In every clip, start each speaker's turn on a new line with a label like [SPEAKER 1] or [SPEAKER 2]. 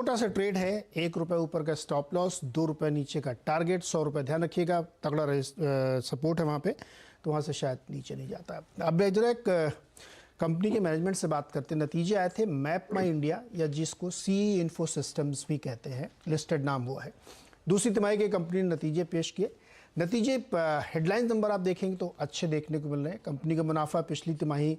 [SPEAKER 1] छोटा सा ट्रेड है, ₹1 ऊपर का स्टॉप लॉस, ₹2 नीचे का टारगेट, ₹100 ध्यान रखिएगा, तगड़ा सपोर्ट है वहाँ पे, तो वहाँ से शायद नीचे नहीं जाता। अब जरा एक कंपनी के मैनेजमेंट से बात करते हैं। नतीजे आए थे मैप माई इंडिया, या जिसको सी इन्फो सिस्टम्स भी कहते हैं, लिस्टेड नाम वो है। दूसरी तिमाही के कंपनी ने नतीजे पेश किए। नतीजे हेडलाइन नंबर आप देखेंगे तो अच्छे देखने को मिल रहे हैं। कंपनी का मुनाफा पिछली तिमाही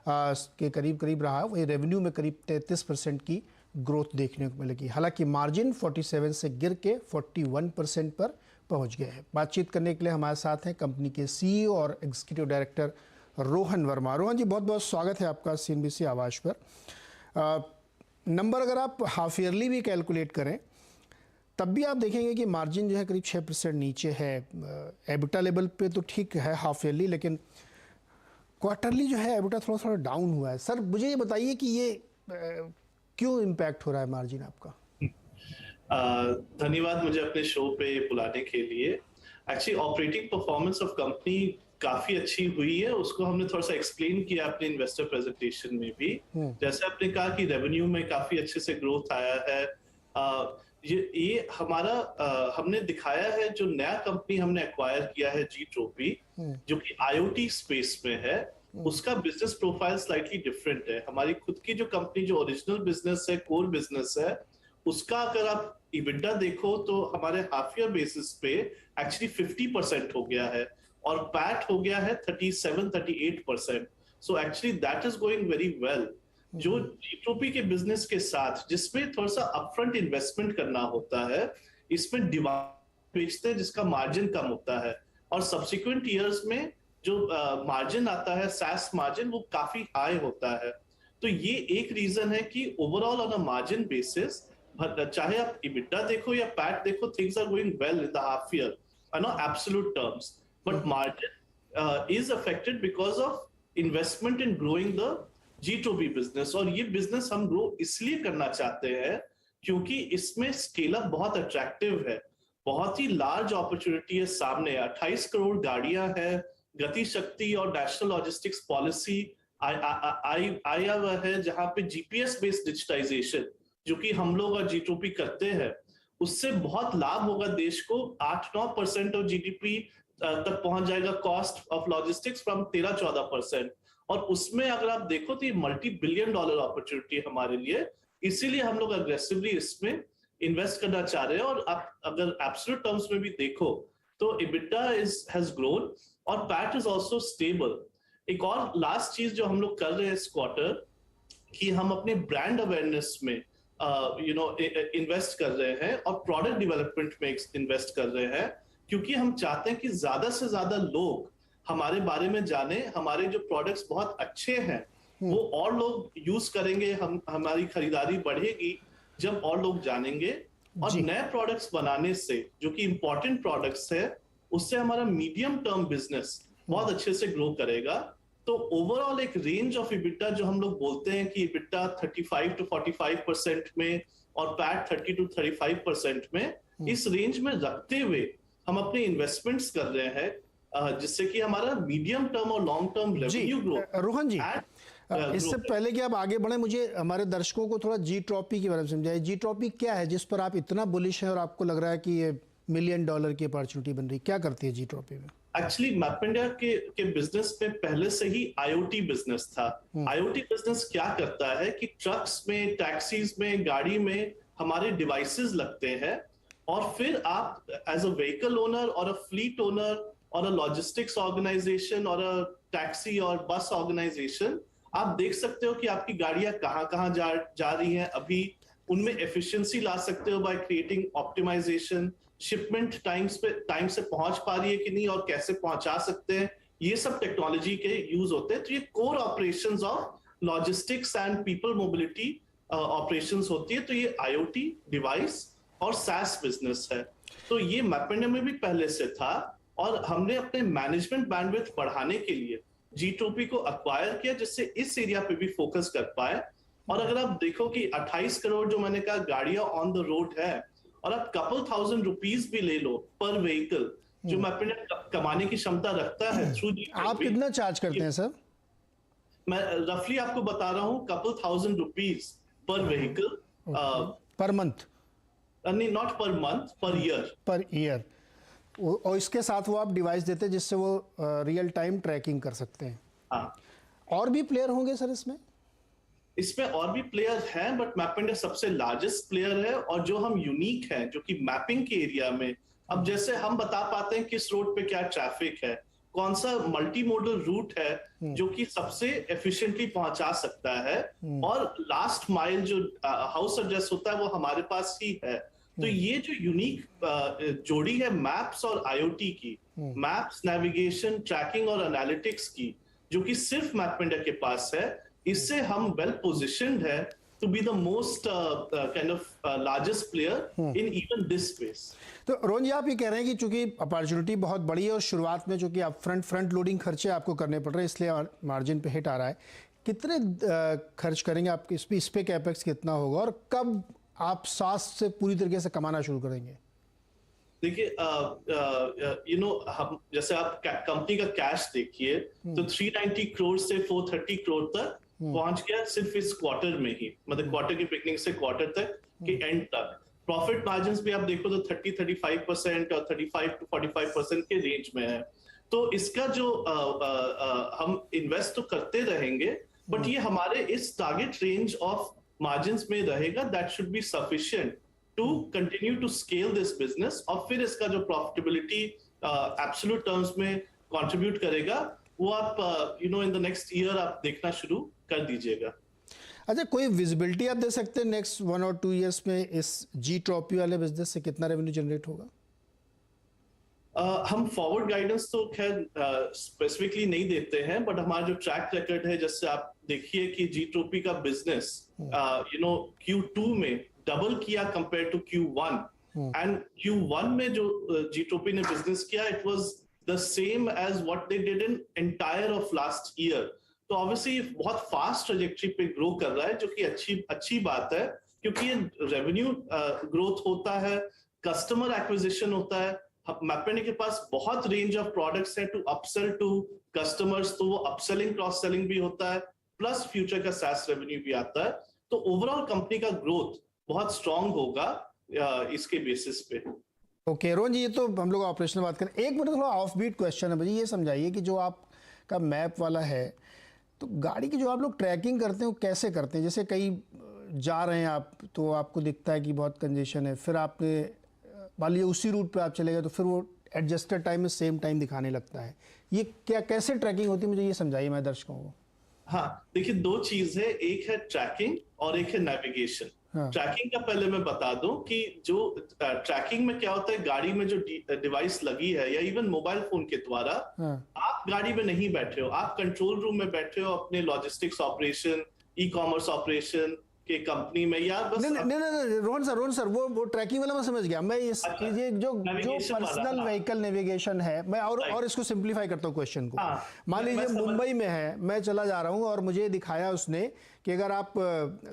[SPEAKER 1] के करीब रहा, वही रेवेन्यू में करीब 33% की ग्रोथ देखने को मिलेगी। हालांकि मार्जिन 47 से गिर के 41% पर पहुंच गए हैं। बातचीत करने के लिए हमारे साथ हैं कंपनी के सीईओ और एग्जीक्यूटिव डायरेक्टर रोहन वर्मा। रोहन जी, बहुत बहुत स्वागत है आपका CNBC आवाज़ पर। नंबर अगर आप हाफ ईयरली भी कैलकुलेट करें तब भी आप देखेंगे कि मार्जिन जो है करीब 6% नीचे है। एबिटा लेवल पे तो ठीक है हाफ ईयरली, लेकिन क्वार्टरली जो है एबिटा थोड़ा डाउन हुआ है। सर मुझे ये बताइए कि ये क्यों इम्पैक्ट हो रहा है मार्जिन आपका?
[SPEAKER 2] धन्यवाद मुझे अपने शो पे बुलाने के लिए। Actually operating performance of company काफी अच्छी हुई है, उसको हमने थोड़ा सा एक्सप्लेन किया अपने इन्वेस्टर प्रेजेंटेशन में भी। जैसे आपने कहा कि रेवेन्यू में काफी अच्छे से ग्रोथ आया है। ये हमारा हमने दिखाया है, जो नया कंपनी हमने एक्वायर किया है Gtropy, जो कि IoT स्पेस में है, उसका बिजनेस प्रोफाइल स्लाइटली डिफरेंट है। हमारी खुद की जो कंपनी जो ओरिजिनल बिजनेस है, कोर बिजनेस है, उसका अगर आप EBITDA देखो तो हमारे हाफ ईयर बेसिस पे एक्चुअली 50% हो गया है और पैट हो गया है 37-38%। So actually that is going very well. जो Gtropy के बिजनेस के साथ, जिसमें थोड़ा सा अपफ्रंट इन्वेस्टमेंट करना होता है, इसमें डिवाइस बेचते हैं जिसका मार्जिन कम होता है, और सब्सिक्वेंट ईयर्स में जो मार्जिन आता है, सैस मार्जिन, वो काफी हाई होता है। तो ये एक रीजन है कि overall on a margin basis, चाहे आप EBITDA देखो या पैट देखो, things are going well in the half year, absolute terms. But margin is affected because of investment in growing the Gtropy business. और ये बिजनेस हम ग्रो इसलिए करना चाहते हैं क्योंकि इसमें स्केल अप बहुत अट्रैक्टिव है, बहुत ही लार्ज अपॉर्चुनिटी है सामने। 28 करोड़ गाड़ियां हैं, गति शक्ति और नेशनल लॉजिस्टिक्स पॉलिसी आया हुआ है, जहां पे GPS बेस्ड डिजिटाइजेशन, जो कि हम लोग और Gtropy करते हैं, उससे बहुत लाभ होगा देश को। 8-9% ऑफ GDP तक पहुंच जाएगा कॉस्ट ऑफ लॉजिस्टिक्स, फ्रॉम 13-14%। और उसमें अगर आप देखो तो ये $multi-billion अपॉर्चुनिटी है हमारे लिए, इसीलिए हम लोग अग्रेसिवली इसमें इन्वेस्ट करना चाह रहे हैं। और आप अगर एब्सोल्यूट टर्म्स में भी देखो तो EBITDA हैज ग्रोन और पैट इज आल्सो स्टेबल। एक और लास्ट चीज जो हम लोग कर रहे हैं इस क्वार्टर, कि हम अपने ब्रांड अवेयरनेस में इन्वेस्ट कर रहे हैं और प्रोडक्ट डेवलपमेंट में इन्वेस्ट कर रहे हैं, क्योंकि हम चाहते हैं कि ज्यादा से ज्यादा लोग हमारे बारे में जाने, हमारे जो प्रोडक्ट्स बहुत अच्छे हैं वो और लोग यूज करेंगे, हमारी खरीदारी बढ़ेगी जब और लोग जानेंगे। और नए प्रोडक्ट्स बनाने से, जो कि इंपॉर्टेंट प्रोडक्ट्स है, उससे हमारा मीडियम टर्म बिजनेस बहुत अच्छे से ग्रो करेगा। तो ओवरऑल एक रेंज ऑफ EBITDA जो हम लोग बोलते हैं कि EBITDA 35-45% में और पैट 30-35% में, इस रेंज में रखते हुए हम अपने इन्वेस्टमेंट्स कर रहे हैं, जिससे कि हमारा मीडियम टर्म और long term revenue growth.
[SPEAKER 1] Rohan ji, इससे पहले कि आप आगे बढ़े, मुझे हमारे दर्शकों को थोड़ा Gtropy के बारे में समझाइए। Gtropy क्या है जिस पर आप इतना बुलिश है और आपको लग रहा है कि ये $1 मिलियन की अपॉर्चुनिटी बन रही? क्या करती है Gtropy में?
[SPEAKER 2] एक्चुअली मैपइंडिया के बिजनेस में पहले से ही IoT बिजनेस था। IoT बिजनेस क्या करता है कि ट्रक्स में, टैक्सीज में, गाड़ी में हमारे डिवाइसेस लगते हैं, और फिर आप एज अ व्हीकल ओनर और अ फ्लीट ओनर और अ लॉजिस्टिक्स ऑर्गेनाइजेशन और अ टैक्सी और बस ऑर्गेनाइजेशन, आप देख सकते हो कि आपकी गाड़ियां कहाँ जा रही हैं। अभी उनमें एफिशिएंसी ला सकते हो by creating optimization, shipment time से पहुंच पा रही है कि नहीं और कैसे पहुंचा सकते हैं, ये सब टेक्नोलॉजी के यूज होते हैं। तो ये core operations of logistics and people mobility operations होती है। तो ये IoT डिवाइस और SaaS बिजनेस है। तो ये मैपइंडिया में भी पहले से था, और हमने अपने मैनेजमेंट बैंडविड्थ बढ़ाने के लिए Gtropy को अक्वायर किया, जिससे इस एरिया पे भी फोकस कर पाए। और अगर आप देखो कि 28 करोड़ जो मैंने कहा गाड़ियां ऑन द रोड है, और आप couple thousand रुपीस भी ले लो पर व्हीकल, जो मैपइंडिया कमाने की क्षमता रखता है थ्रू Gtropy।
[SPEAKER 1] आप कितना चार्ज करते हैं सर?
[SPEAKER 2] मैं रफली आपको बता रहा हूँ, couple thousand रुपीस पर व्हीकल
[SPEAKER 1] पर मंथ?
[SPEAKER 2] नहीं, not per month, per year.
[SPEAKER 1] Per year. और इसके साथ वो आप डिवाइस देते हैं जिससे वो रियल टाइम ट्रैकिंग कर सकते हैं।
[SPEAKER 2] हाँ,
[SPEAKER 1] और भी प्लेयर होंगे सर इसमें?
[SPEAKER 2] इसमें और भी प्लेयर हैं, बट मैपइंडिया सबसे लार्जेस्ट प्लेयर है। और जो हम यूनिक हैं, जो कि मैपिंग के एरिया में, अब जैसे हम बता पाते हैं किस रोड पे क्या ट्रैफिक है, कौन सा मल्टी मोडल रूट है जो कि सबसे एफिशिएंटली पहुंचा सकता है, और लास्ट माइल जो हाउस एड्रेस होता है वो हमारे पास ही है। तो ये जो यूनिक जोड़ी है मैप्स और आईओटी की, मैप्स, नेविगेशन, ट्रैकिंग और एनालिटिक्स की, जो कि सिर्फ मैपइंडिया के पास है, इससे हम वेल पोजिशन्ड है to be the most kind of largest player in even this space.
[SPEAKER 1] तो रोहन जी, आप ये कह रहे हैं कि चूंकि अपॉर्चुनिटी बहुत बड़ी है और शुरुआत में चूंकि आप फ्रंट लोडिंग खर्चे आपको करने पड़ रहे हैं, इसलिए मार्जिन पे हिट आ रहा है। कितने खर्च करेंगे आप इस पे कैपेक्स कितना होगा, और कब आप सास से पूरी तरीके से कमाना शुरू करेंगे?
[SPEAKER 2] देखिए, हम जैसे आप कंपनी का कैश देखिए तो 390 करोड़ से 430 करोड़ तक पहुंच गया सिर्फ इस क्वार्टर में ही, मतलब क्वार्टर की बिगनिंग से क्वार्टर तक के एंड तक। प्रॉफिट मार्जिन्स भी आप देखो तो 30-35% और 35-45% के रेंज में है। तो इसका जो हम इन्वेस्ट तो करते रहेंगे, बट ये हमारे इस टारगेट रेंज ऑफ मार्जिन्स में रहेगा। That should be sufficient to continue to scale this business, और फिर इसका जो प्रॉफिटेबिलिटी एब्सोल्यूट टर्म्स में कंट्रीब्यूट करेगा, वो आप इन द नेक्स्ट ईयर आप देखना शुरू कर दीजिएगा।
[SPEAKER 1] अच्छा, कोई विजिबिलिटी आप दे सकते हैं नेक्स्ट 1 और 2 ईयर्स में इस जी ट्रॉपी वाले बिजनेस से कितना रेवेन्यू जनरेट होगा?
[SPEAKER 2] हम फॉरवर्ड गाइडेंस तो खैर स्पेसिफिकली नहीं देते हैं, बट हमारा जो ट्रैक रिकॉर्ड है, जैसे आप देखिए कि जी ट्रॉपी का बिजनेस Q2 में डबल किया compare to Q1, and Q1 में जो जी ट्रॉपी ने बिजनेस किया, it was the same as what they did in entire of last year. तो ऑब्वियसली बहुत फास्ट ट्रैजेक्टरी पे ग्रो कर रहा है, जो कि अच्छी बात है, क्योंकि ये रेवेन्यू ग्रोथ होता है, कस्टमर एक्विजिशन होता है। मैपइंडिया के पास बहुत रेंज ऑफ प्रोडक्ट्स हैं टू अपसेल टू कस्टमर्स, तो वो अपसेलिंग क्रॉस सेलिंग भी होता है, प्लस फ्यूचर का सैस रेवेन्यू भी आता है। तो ओवरऑल कंपनी का ग्रोथ बहुत स्ट्रांग होगा इसके बेसिस पे।
[SPEAKER 1] ओके रोहन जी, ये तो हम लोग ऑपरेशनल बात करें। एक मिनट, थोड़ा ऑफ बीट क्वेश्चन है मुझे, ये समझाइए कि जो आपका मैप वाला है, तो गाड़ी की जो आप लोग ट्रैकिंग करते हैं वो कैसे करते हैं? जैसे कहीं जा रहे हैं आप, तो आपको दिखता है कि बहुत कंजेशन है, फिर आपने मान लीजिए उसी रूट पे आप चले गए, तो फिर वो एडजस्टेड टाइम में सेम टाइम दिखाने लगता है। ये कैसे ट्रैकिंग होती है, मुझे ये समझाइए मैं दर्शकों को।
[SPEAKER 2] हाँ, देखिए, दो चीज है, एक है ट्रैकिंग और एक है नेविगेशन। ट्रैकिंग का पहले मैं बता दूं कि जो ट्रैकिंग में क्या होता है, गाड़ी में जो डिवाइस लगी है, या इवन मोबाइल फोन के द्वारा, आप गाड़ी में नहीं बैठे हो, आप कंट्रोल रूम में बैठे हो अपने logistics operation, e commerce operation के कंपनी में, या बस
[SPEAKER 1] नहीं रोहन सर वो ट्रैकिंग वाला मैं समझ गया। मैं ये जो पर्सनल व्हीकल नेविगेशन है, मैं और इसको सिंपलीफाई करता हूँ क्वेश्चन को। मान लीजिए मुंबई में है, मैं चला जा रहा हूँ और मुझे दिखाया उसने कि अगर आप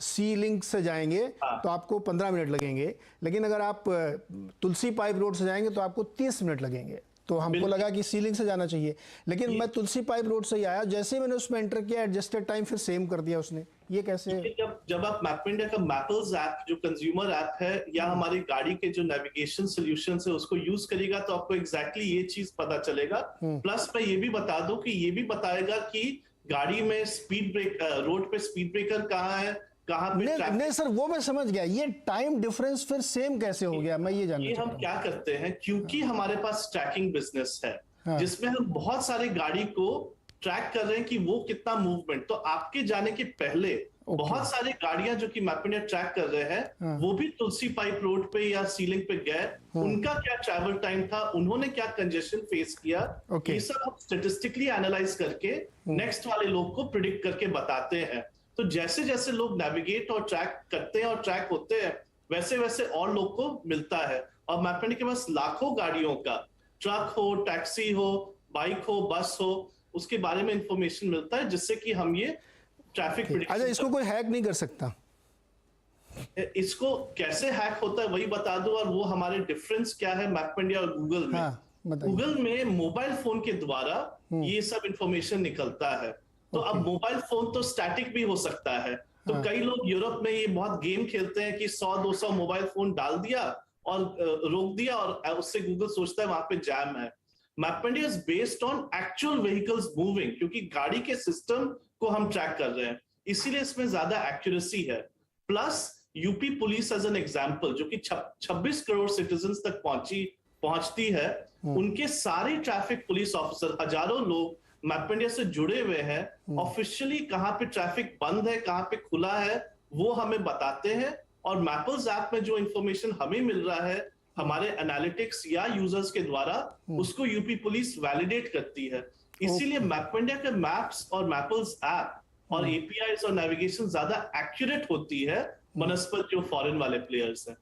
[SPEAKER 1] सी लिंक से जाएंगे तो आपको 15 मिनट लगेंगे, लेकिन अगर आप तुलसी पाइप रोड से जाएंगे तो आपको 30 मिनट लगेंगे। तो हमको लगा कि सीलिंग से जाना चाहिए, लेकिन मैं तुलसी पाइप रोड से ही आया, जैसे ही मैंने उसमें एंटर किया एडजस्टेड टाइम फिर सेम कर दिया उसने। ये कैसे?
[SPEAKER 2] जब आप मैपइंडिया का मैपल्स ऐप जो कंज्यूमर ऐप है, या हमारी गाड़ी के जो नेविगेशन सॉल्यूशंस है, उसको यूज करेगा, तो आपको एग्जैक्टली ये चीज पता चलेगा। प्लस मैं ये भी बता दूं कि ये भी बताएगा कि गाड़ी में स्पीड ब्रेक, रोड पे स्पीड ब्रेकर कहाँ है, कहाँ पे
[SPEAKER 1] नहीं सर, वो मैं समझ गया। ये टाइम डिफरेंस फिर सेम कैसे हो गया, मैं ये जानना चाहता हूं।
[SPEAKER 2] हम क्या करते हैं, क्योंकि हमारे पास ट्रैकिंग बिजनेस है, जिसमें हम बहुत सारे गाड़ी को ट्रैक कर रहे हैं कि वो कितना मूवमेंट, तो आपके जाने के पहले बहुत सारी गाड़ियां जो कि मैपइंडिया ट्रैक कर रहे हैं, वो भी तुलसी पाइप रोड पे या सीलिंग पे गए, उनका क्या ट्रैवल टाइम था, उन्होंने क्या कंजेशन फेस किया, ये सब हम स्टैटिस्टिकली एनालाइज करके नेक्स्ट वाले लोग को प्रिडिक्ट करके बताते हैं। तो जैसे जैसे लोग नेविगेट और ट्रैक करते हैं और ट्रैक होते हैं, वैसे वैसे और लोग को मिलता है। और मैपइंडिया के पास लाखों गाड़ियों का, ट्रक हो, टैक्सी हो, बाइक हो, बस हो, उसके बारे में इंफॉर्मेशन मिलता है, जिससे कि हम ये ट्रैफिक प्रेडिक्शन।
[SPEAKER 1] अच्छा, इसको कोई हैक नहीं कर सकता?
[SPEAKER 2] इसको कैसे हैक होता है वही बता दूं, और वो हमारे डिफरेंस क्या है मैपइंडिया और गूगल में। गूगल में मोबाइल फोन के द्वारा ये सब इंफॉर्मेशन निकलता है। तो अब मोबाइल फोन तो स्टैटिक भी हो सकता है, तो
[SPEAKER 1] हाँ।
[SPEAKER 2] कई लोग यूरोप में ये बहुत गेम खेलते हैं कि 100-200 मोबाइल फोन डाल दिया और रोक दिया और उससे गूगल सोचता है वहां पे जैम है। MapmyIndia is based on actual vehicles moving, क्योंकि गाड़ी के सिस्टम को हम ट्रैक कर रहे हैं, इसीलिए इसमें ज्यादा एक्यूरेसी है। Plus UP police as an example, जो कि 26 करोड़ सिटीजन्स तक पहुंचती है, उनके सारे ट्रैफिक पुलिस ऑफिसर, हजारों लोग मैपमेंडिया से जुड़े हुए हैं। ऑफिशियली कहां पे ट्रैफिक बंद है, कहां पे खुला है, वो हमें बताते हैं। और मैपल्स ऐप में जो इंफॉर्मेशन हमें मिल रहा है हमारे एनालिटिक्स या यूजर्स के द्वारा, उसको यूपी पुलिस वैलिडेट करती है। इसीलिए मैपमेंडिया के मैप्स और मैपल्स ऐप और एपीआईज और नेविगेशन ज्यादा एक्यूरेट होती है बनस्पत जो फॉरेन वाले प्लेयर्स हैं।